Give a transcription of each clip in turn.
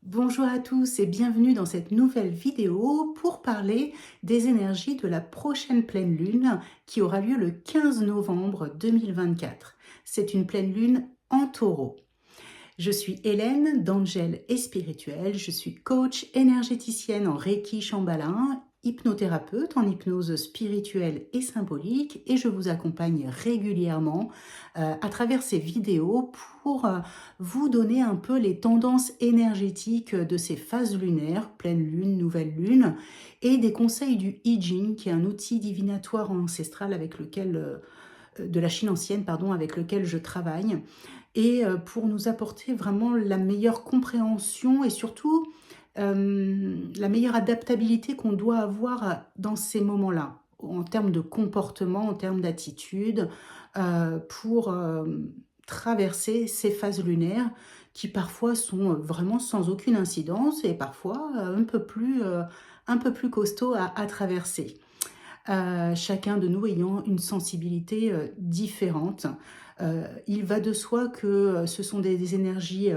Bonjour à tous et bienvenue dans cette nouvelle vidéo pour parler des énergies de la prochaine pleine lune qui aura lieu le 15 novembre 2024. C'est une pleine lune en taureau. Je suis Hélène d'Angel et Spirituel, je suis coach énergéticienne en Reiki Shambhala, hypnothérapeute en hypnose spirituelle et symbolique et je vous accompagne régulièrement à travers ces vidéos pour vous donner un peu les tendances énergétiques de ces phases lunaires, pleine lune, nouvelle lune, et des conseils du I Ching, qui est un outil divinatoire ancestral avec lequel, de la Chine ancienne, pardon, avec lequel je travaille, et pour nous apporter vraiment la meilleure compréhension et surtout la meilleure adaptabilité qu'on doit avoir dans ces moments-là, en termes de comportement, en termes d'attitude, pour traverser ces phases lunaires qui parfois sont vraiment sans aucune incidence et parfois un peu plus costaud à traverser. Chacun de nous ayant une sensibilité différente. Il va de soi que ce sont des énergies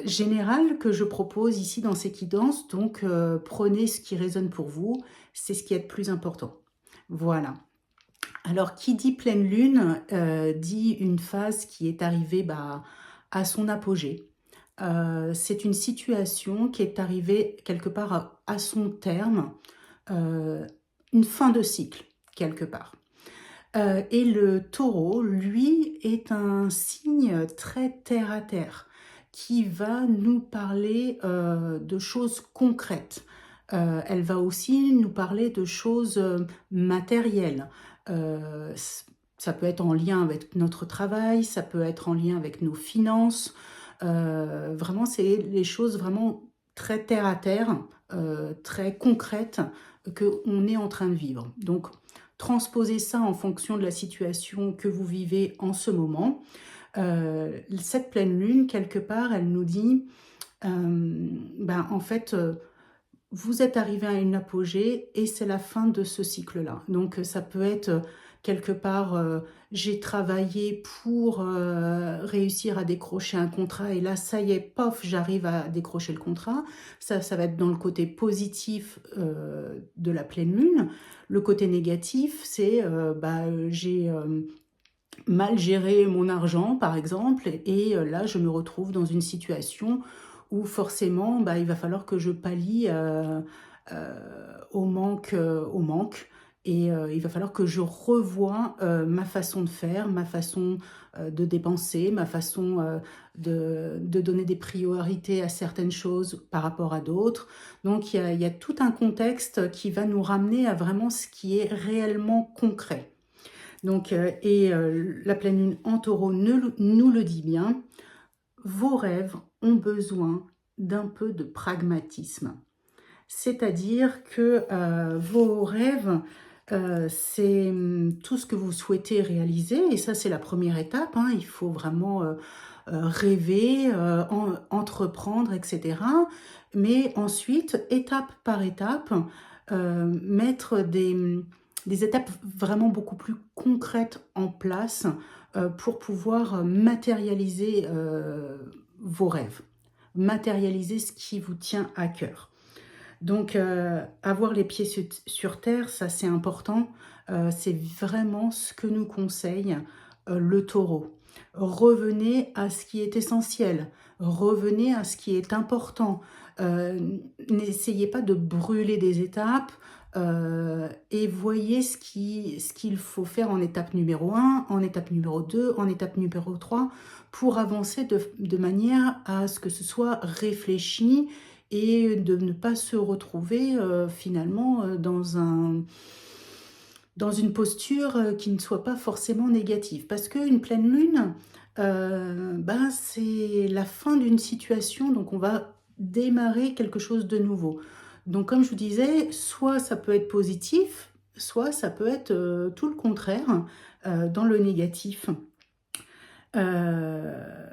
générales que je propose ici dans ces guidances, donc prenez ce qui résonne pour vous, c'est ce qui est le plus important. Voilà. Alors, qui dit pleine lune, dit une phase qui est arrivée à son apogée. C'est une situation qui est arrivée quelque part à son terme, euh, une fin de cycle, quelque part. Et le taureau, lui, est un signe très terre à terre, qui va nous parler de choses concrètes. Elle va aussi nous parler de choses matérielles. Euh, Ça peut être en lien avec notre travail, ça peut être en lien avec nos finances. Vraiment, c'est les choses vraiment très terre à terre, très concrètes qu'on est en train de vivre. Donc, transposer ça en fonction de la situation que vous vivez en ce moment. Cette pleine lune, quelque part, elle nous dit, en fait, vous êtes arrivé à une apogée et c'est la fin de ce cycle-là. Donc ça peut être quelque part, j'ai travaillé pour réussir à décrocher un contrat et là, ça y est, pof, j'arrive à décrocher le contrat. Ça va être dans le côté positif de la pleine lune. Le côté négatif, c'est j'ai mal géré mon argent, par exemple, et là, je me retrouve dans une situation où forcément, il va falloir que je pallie au manque. Et il va falloir que je revoie ma façon de faire, ma façon de dépenser, ma façon de donner des priorités à certaines choses par rapport à d'autres. Donc il y a tout un contexte qui va nous ramener à vraiment ce qui est réellement concret. Donc, la pleine lune en taureau nous le dit bien, vos rêves ont besoin d'un peu de pragmatisme. C'est-à-dire que vos rêves, c'est tout ce que vous souhaitez réaliser, et ça c'est la première étape, hein. Il faut vraiment rêver, entreprendre, etc. Mais ensuite, étape par étape, mettre des étapes vraiment beaucoup plus concrètes en place pour pouvoir matérialiser vos rêves, matérialiser ce qui vous tient à cœur. Donc, avoir les pieds sur terre, ça c'est important. C'est vraiment ce que nous conseille le taureau. Revenez à ce qui est essentiel. Revenez à ce qui est important. N'essayez pas de brûler des étapes. Et voyez ce qu'il faut faire en étape numéro 1, en étape numéro 2, en étape numéro 3, pour avancer de manière à ce que ce soit réfléchi et de ne pas se retrouver finalement dans une posture qui ne soit pas forcément négative. Parce qu'une pleine lune, c'est la fin d'une situation, donc on va démarrer quelque chose de nouveau. Donc comme je vous disais, soit ça peut être positif, soit ça peut être tout le contraire, dans le négatif. Euh,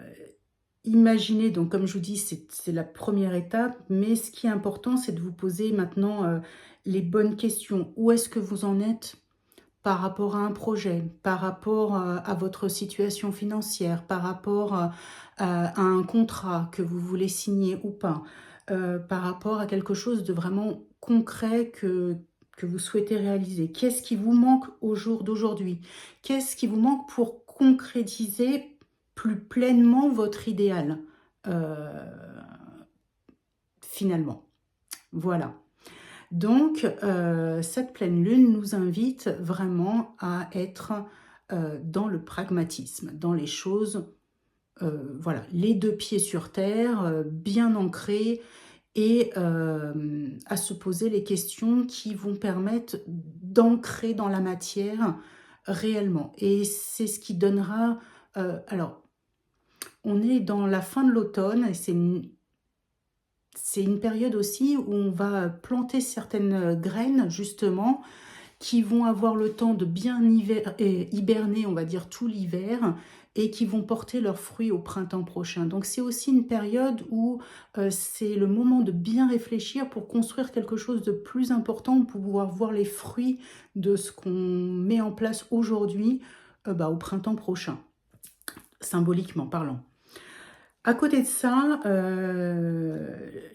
Imaginez, donc comme je vous dis, c'est la première étape, mais ce qui est important, c'est de vous poser maintenant les bonnes questions. Où est-ce que vous en êtes? par rapport à un projet, par rapport à votre situation financière, par rapport à un contrat que vous voulez signer ou pas, par rapport à quelque chose de vraiment concret que vous souhaitez réaliser. Qu'est-ce qui vous manque au jour d'aujourd'hui? Qu'est-ce qui vous manque pour concrétiser plus pleinement votre idéal, heu, finalement? Voilà. Donc, cette pleine lune nous invite vraiment à être, dans le pragmatisme, dans les choses, voilà, les 2 pieds sur terre, bien ancrés et à se poser les questions qui vont permettre d'ancrer dans la matière réellement et c'est ce qui donnera, alors on est dans la fin de l'automne et c'est une période aussi où on va planter certaines, graines justement, qui vont avoir le temps de bien hiberner, on va dire tout l'hiver et qui vont porter leurs fruits au printemps prochain. Donc c'est aussi une période où, c'est le moment de bien réfléchir pour construire quelque chose de plus important, pour pouvoir voir les fruits de ce qu'on met en place aujourd'hui, au printemps prochain, symboliquement parlant. À côté de ça,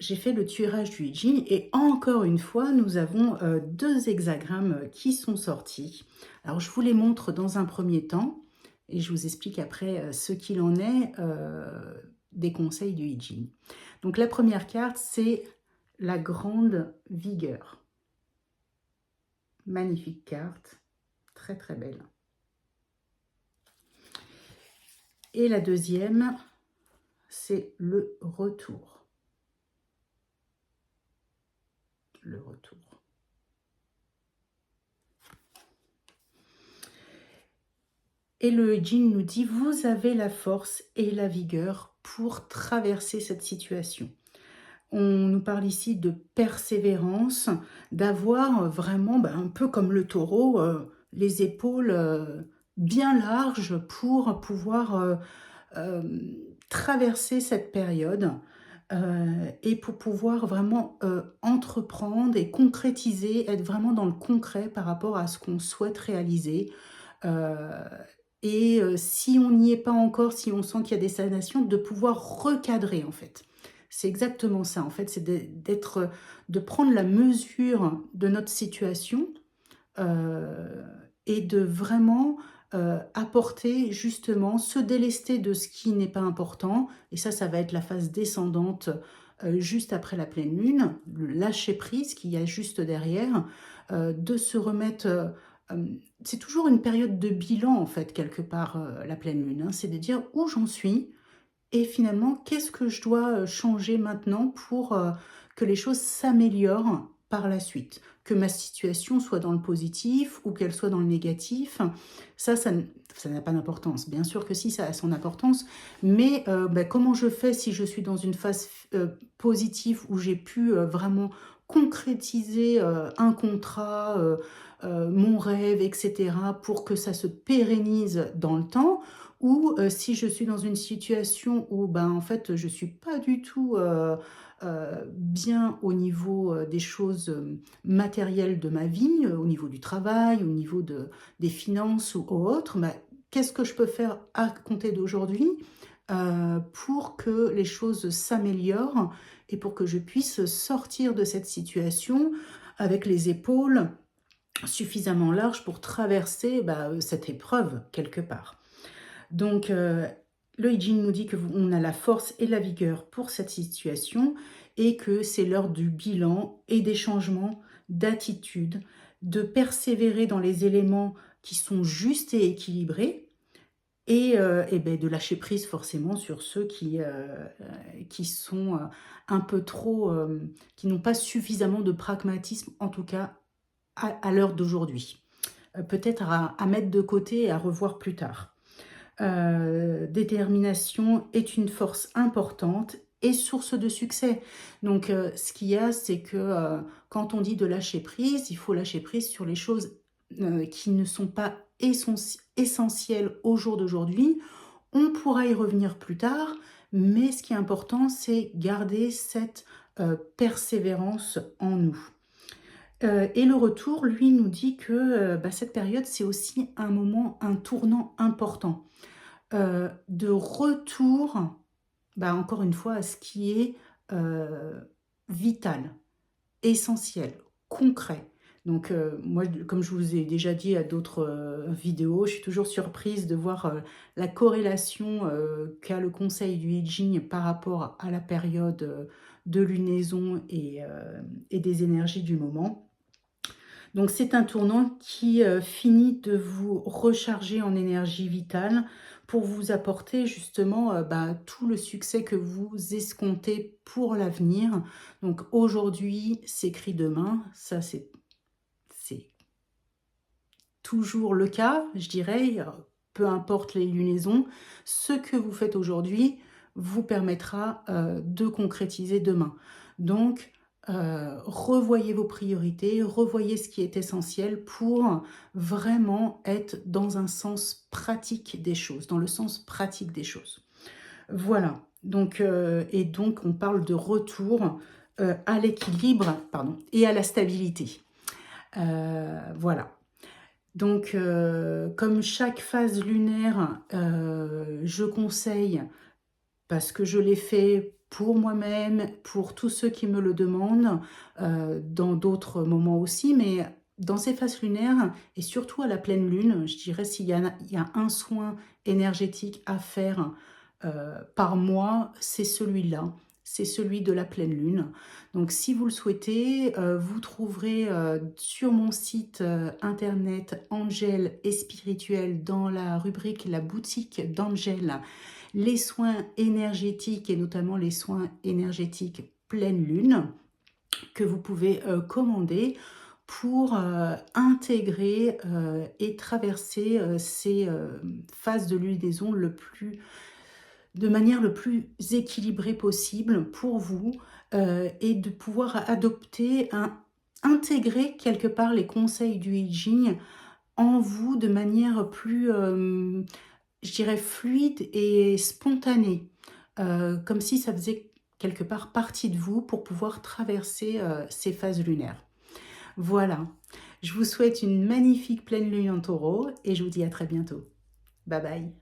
j'ai fait le tirage du I Ching et encore une fois, nous avons, 2 hexagrammes qui sont sortis. Alors je vous les montre dans un premier temps et je vous explique après, ce qu'il en est, des conseils du I Ching. Donc la première carte, c'est la grande vigueur. Magnifique carte, très, très belle. Et la deuxième, c'est le retour. Le retour. Et le Jin nous dit, vous avez la force et la vigueur pour traverser cette situation. On nous parle ici de persévérance, d'avoir vraiment, un peu comme le taureau, les épaules bien larges pour pouvoir traverser cette période et pour pouvoir vraiment entreprendre et concrétiser, être vraiment dans le concret par rapport à ce qu'on souhaite réaliser. Heu et si on n'y est pas encore, si on sent qu'il y a des stagnations, de pouvoir recadrer, en fait. C'est exactement ça, en fait, c'est de prendre la mesure de notre situation, heu et de vraiment, apporter justement, se délester de ce qui n'est pas important et ça va être la phase descendante, juste après la pleine lune, le lâcher prise qu'il y a juste derrière, de se remettre, c'est toujours une période de bilan en fait quelque part, la pleine lune, hein. C'est de dire: «Où j'en suis?» et finalement, qu'est-ce que je dois, changer maintenant pour, que les choses s'améliorent par la suite? Que ma situation soit dans le positif ou qu'elle soit dans le négatif, ça n'a pas d'importance. Bien sûr que si, ça a son importance, mais comment je fais si je suis dans une phase positive où j'ai pu, vraiment concrétiser, un contrat, mon rêve et cetera pour que ça se pérennise dans le temps? Ou si je suis dans une situation où, en fait, je suis pas du tout, bien au niveau, des choses, matérielles de ma vie, au niveau du travail, au niveau des finances ou autres, qu'est-ce que je peux faire à compter d'aujourd'hui, pour que les choses s'améliorent et pour que je puisse sortir de cette situation avec les épaules suffisamment larges pour traverser, cette épreuve quelque part. Donc, le I Ching nous dit qu'on a la force et la vigueur pour cette situation et que c'est l'heure du bilan et des changements d'attitude, de persévérer dans les éléments qui sont justes et équilibrés et de lâcher prise forcément sur ceux qui sont, un peu trop, qui n'ont pas suffisamment de pragmatisme, en tout cas à l'heure d'aujourd'hui. Peut-être à mettre de côté et à revoir plus tard. Détermination est une force importante et source de succès. Donc, ce qu'il y a, c'est que, quand on dit de lâcher prise, il faut lâcher prise sur les choses, qui ne sont pas essentielles au jour d'aujourd'hui. On pourra y revenir plus tard, mais ce qui est important, c'est garder cette, persévérance en nous. Et le retour, lui, nous dit que, cette période, c'est aussi un moment, un tournant important, de retour, encore une fois, à ce qui est, heu, vital, essentiel, concret. Donc moi, comme je vous ai déjà dit à d'autres, vidéos, je suis toujours surprise de voir, la corrélation, qu'a le conseil du I Ching par rapport à la période, de lunaison et des énergies du moment. Donc c'est un tournant qui, finit de vous recharger en énergie vitale pour vous apporter justement, tout le succès que vous escomptez pour l'avenir. Donc aujourd'hui s'écrit demain, ça c'est toujours le cas, je dirais, peu importe les lunaisons. Ce que vous faites aujourd'hui vous permettra, de concrétiser demain. Donc, revoyez vos priorités, revoyez ce qui est essentiel pour vraiment être dans un sens pratique des choses, dans le sens pratique des choses. Voilà, donc et donc on parle de retour, à l'équilibre, pardon, et à la stabilité. Voilà. Donc, comme chaque phase lunaire, je conseille, parce que je l'ai fait pour moi-même, pour tous ceux qui me le demandent, dans d'autres moments aussi, mais dans ces phases lunaires et surtout à la pleine lune, je dirais il y a un soin énergétique à faire, par mois, c'est celui-là, c'est celui de la pleine lune. Donc si vous le souhaitez, vous trouverez, sur mon site, internet Angel et Spirituel dans la rubrique La boutique d'Angel, les soins énergétiques et notamment les soins énergétiques pleine lune que vous pouvez, commander pour, intégrer, et traverser, ces, phases de lunaison de manière le plus équilibrée possible pour vous, et de pouvoir intégrer quelque part les conseils du I Ching en vous de manière plus, je dirais fluide et spontanée, comme si ça faisait quelque part partie de vous pour pouvoir traverser, ces phases lunaires. Voilà, je vous souhaite une magnifique pleine lune en Taureau et je vous dis à très bientôt. Bye bye.